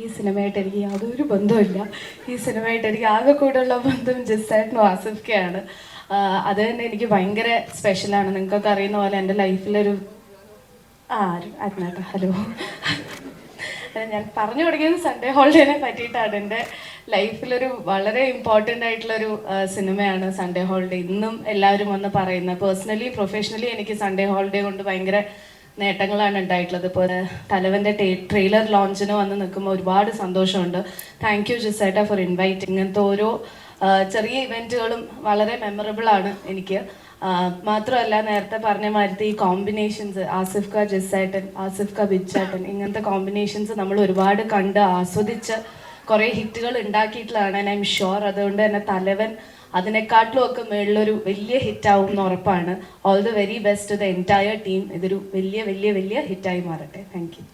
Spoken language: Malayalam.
ഈ സിനിമയായിട്ട് എനിക്ക് യാതൊരു ബന്ധമില്ല. ഈ സിനിമയായിട്ട് എനിക്ക് ആകെ കൂടെയുള്ള ബന്ധം ജിസേട്ടനും ആസിഫ്ക്കയാണ്. അത് തന്നെ എനിക്ക് ഭയങ്കര സ്പെഷ്യലാണ്. നിങ്ങൾക്കൊക്കെ അറിയുന്ന പോലെ എൻ്റെ ലൈഫിലൊരു അതിനകത്ത് ഹലോ ഞാൻ പറഞ്ഞു തുടങ്ങിയത് സൺഡേ ഹോളിഡേനെ പറ്റിയിട്ടാണ്. എൻ്റെ ലൈഫിലൊരു വളരെ ഇമ്പോർട്ടൻ്റ് ആയിട്ടുള്ളൊരു സിനിമയാണ് സൺഡേ ഹോളിഡേ. ഇന്നും എല്ലാവരും വന്ന് പറയുന്നത്. പേഴ്സണലി പ്രൊഫഷണലി എനിക്ക് സൺഡേ ഹോളിഡേ കൊണ്ട് ഭയങ്കര നേട്ടങ്ങളാണ് ഉണ്ടായിട്ടുള്ളത്. ഇപ്പോൾ തലവൻ്റെ ട്രെയിലർ ലോഞ്ചിന് വന്ന് നിൽക്കുമ്പോൾ ഒരുപാട് സന്തോഷമുണ്ട്. താങ്ക് യു ജിസേട്ട ഫോർ ഇൻവൈറ്റിംഗ്. ഇങ്ങനത്തെ ഓരോ ചെറിയ ഇവൻറ്റുകളും വളരെ മെമ്മറബിൾ ആണ് എനിക്ക്. മാത്രമല്ല നേരത്തെ പറഞ്ഞ മാതിരി ഈ കോമ്പിനേഷൻസ് ആസിഫ്ക്ക ജിസേട്ടൻ, ആസിഫ്ക്ക ബിച്ചേട്ടൻ, ഇങ്ങനത്തെ കോമ്പിനേഷൻസ് നമ്മൾ ഒരുപാട് കണ്ട് ആസ്വദിച്ച് കുറേ ഹിറ്റുകൾ ഉണ്ടാക്കിയിട്ടുള്ളതാണ്. ആൻഡ് ഐ എം ഷുവർ അതുകൊണ്ട് തന്നെ തലവൻ അതിനെക്കാട്ടിലും ഒക്കെ മേളിലൊരു വലിയ ഹിറ്റാവും എന്ന് ഉറപ്പാണ്. All the very best to the entire team. ഇതൊരു വലിയ വലിയ വലിയ ഹിറ്റായി മാറട്ടെ. Thank U.